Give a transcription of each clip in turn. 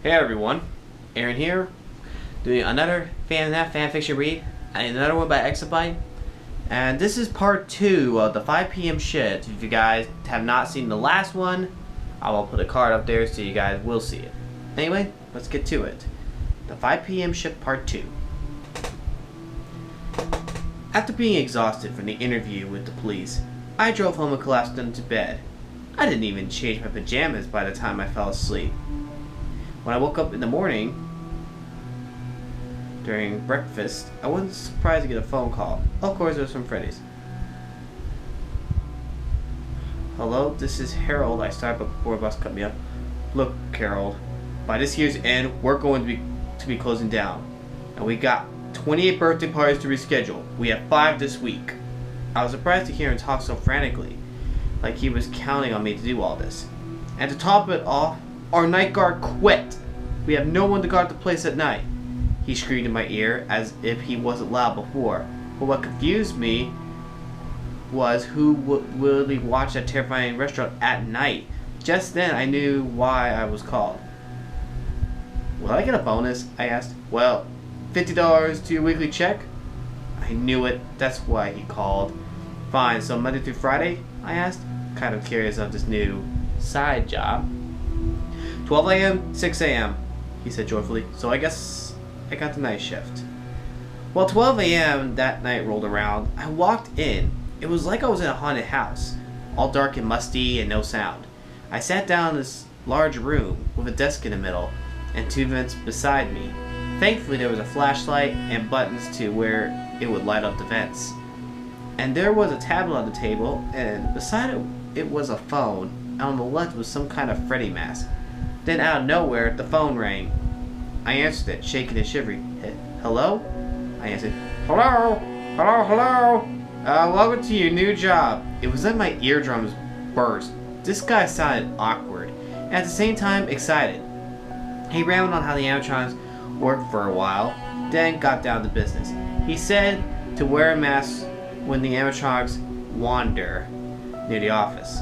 Hey everyone, Aaron here, doing another FNAF fanfiction read, and another one by Xybyte. And this is part 2 of the 5PMShift. If you guys have not seen the last one, I will put a card up there so you guys will see it. Anyway, let's get to it. The 5PMShift part 2. After being exhausted from the interview with the police, I drove home and collapsed into bed. I didn't even change my pajamas by the time I fell asleep. When I woke up in the morning, during breakfast, I wasn't surprised to get a phone call. Of course, it was from Freddy's. Hello, this is Harold. I started before the bus cut me up. Look, Harold, by this year's end, we're going to be closing down. And we got 28 birthday parties to reschedule. We have 5 this week. I was surprised to hear him talk so frantically, like he was counting on me to do all this. And to top it off, our night guard quit. We have no one to guard the place at night. He screamed in my ear as if he wasn't loud before. But what confused me was who would really watch that terrifying restaurant at night. Just then I knew why I was called. Will I get a bonus? I asked. Well, $50 to your weekly check? I knew it. That's why he called. Fine, so Monday through Friday? I asked, kind of curious of this new side job. 12 a.m., 6 a.m., he said joyfully, so I guess I got the night shift. Well, 12 a.m. that night rolled around. I walked in. It was like I was in a haunted house, all dark and musty and no sound. I sat down in this large room with a desk in the middle and 2 vents beside me. Thankfully, there was a flashlight and buttons to where it would light up the vents. And there was a tablet on the table, and beside it was a phone, and on the left was some kind of Freddy mask. Then out of nowhere, the phone rang. I answered it, shaking and shivering. Hello? I answered, hello? Hello, hello? Welcome to your new job. It was then my eardrums burst. This guy sounded awkward, and at the same time excited. He rambled on how the animatronics worked for a while, then got down to business. He said to wear a mask when the animatronics wander near the office,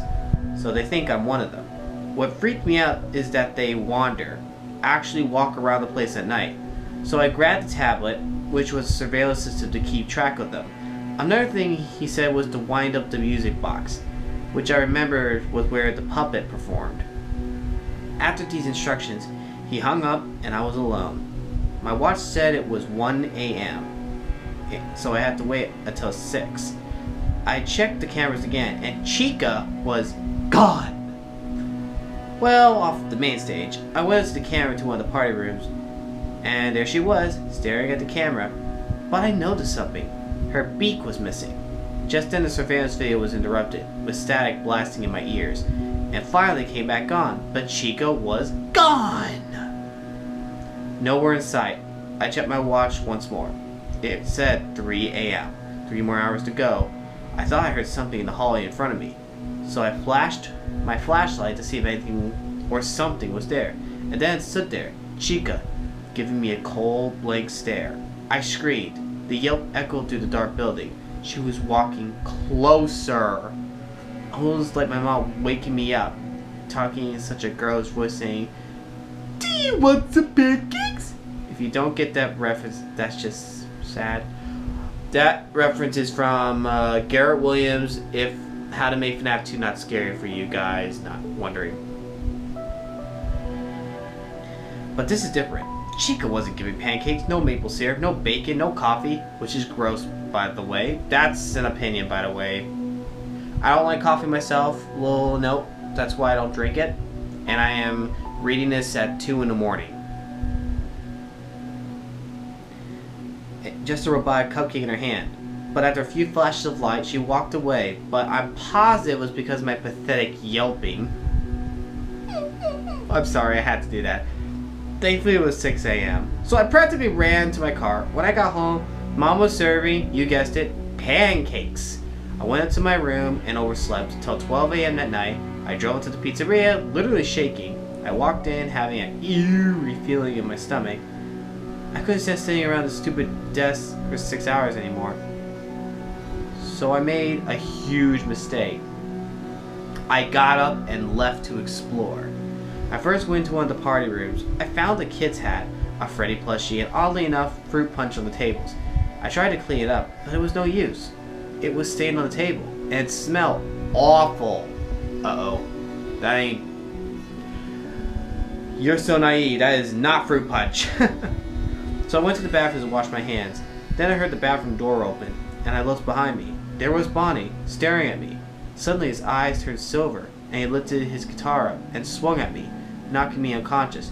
so they think I'm one of them. What freaked me out is that they wander, actually walk around the place at night. So I grabbed the tablet, which was a surveillance system to keep track of them. Another thing he said was to wind up the music box, which I remembered was where the puppet performed. After these instructions, he hung up and I was alone. My watch said it was 1 a.m., so I had to wait until 6. I checked the cameras again, and Chica was gone. Well, off the main stage, I went to the camera to one of the party rooms, and there she was, staring at the camera. But I noticed something. Her beak was missing. Just then the surveillance video was interrupted, with static blasting in my ears, and finally came back on, but Chica was gone! Nowhere in sight. I checked my watch once more. It said 3 a.m. 3 more hours to go. I thought I heard something in the hallway in front of me, so I flashed my flashlight to see if anything or something was there, and then it stood there, Chica, giving me a cold, blank stare. I screamed. The yelp echoed through the dark building. She was walking closer, almost like my mom waking me up, talking in such a girl's voice, saying, "Do you want some pancakes?" If you don't get that reference, that's just sad. That reference is from Garrett Williams, if How to Make FNAF 2 Not Scary for you guys not wondering. But this is different. Chica wasn't giving pancakes, no maple syrup, no bacon, no coffee, which is gross, by the way. That's an opinion, by the way. I don't like coffee myself. Little note, that's why I don't drink it. And I am reading this at 2 in the morning. Just to robotic cupcake in her hand. But after a few flashes of light, she walked away. But I'm positive it was because of my pathetic yelping. I'm sorry, I had to do that. Thankfully, it was 6 a.m. So I practically ran to my car. When I got home, Mom was serving, you guessed it, pancakes. I went up to my room and overslept until 12 a.m. that night. I drove to the pizzeria, literally shaking. I walked in, having an eerie feeling in my stomach. I couldn't stand sitting around the stupid desk for 6 hours anymore. So I made a huge mistake. I got up and left to explore. I first went to one of the party rooms. I found a kid's hat, a Freddy plushie, and oddly enough, fruit punch on the tables. I tried to clean it up, but it was no use. It was stained on the table, and it smelled awful. Uh-oh. That ain't... You're so naive. That is not fruit punch. So I went to the bathroom to wash my hands. Then I heard the bathroom door open, and I looked behind me. There was Bonnie, staring at me. Suddenly his eyes turned silver, and he lifted his guitar up and swung at me, knocking me unconscious.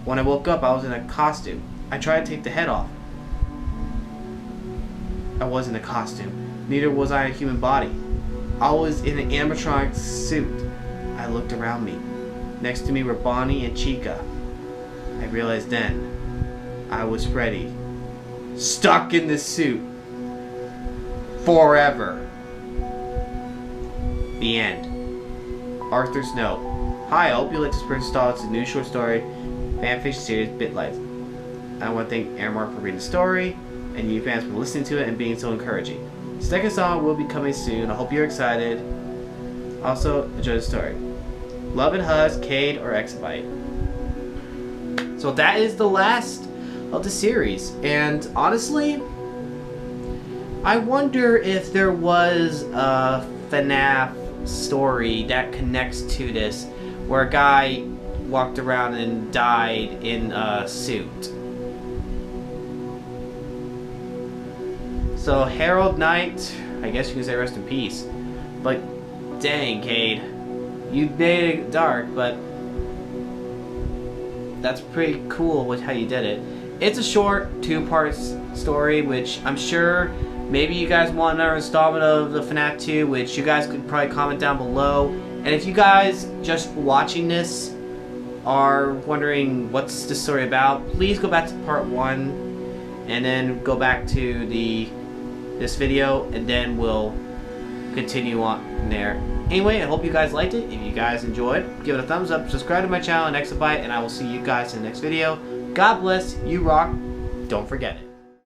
When I woke up, I was in a costume. I tried to take the head off. I wasn't a costume. Neither was I a human body. I was in an animatronic suit. I looked around me. Next to me were Bonnie and Chica. I realized then I was Freddy, stuck in this suit forever. The end. Arthur's note. Hi, I hope you like this first install. It's a new short story fanfiction series, Bitlights. I want to thank AJMARKLE for reading the story, and you fans for listening to it and being so encouraging. The second song will be coming soon. I hope you're excited. Also, enjoy the story. Love and hugs, Cade or Xybyte. So that is the last of the series, and honestly, I wonder if there was a FNAF story that connects to this, where a guy walked around and died in a suit. So Harold Knight, I guess you can say rest in peace. But dang, Cade, you made it dark, but that's pretty cool with how you did it. It's a short 2-part story, which I'm sure maybe you guys want another installment of the FNAF 2, which you guys could probably comment down below. And if you guys just watching this are wondering what's the story about, please go back to part 1 and then go back to this video, and then we'll continue on there. Anyway, I hope you guys liked it. If you guys enjoyed, give it a thumbs up, subscribe to my channel, Xybyte, and I will see you guys in the next video. God bless, you rock, don't forget it.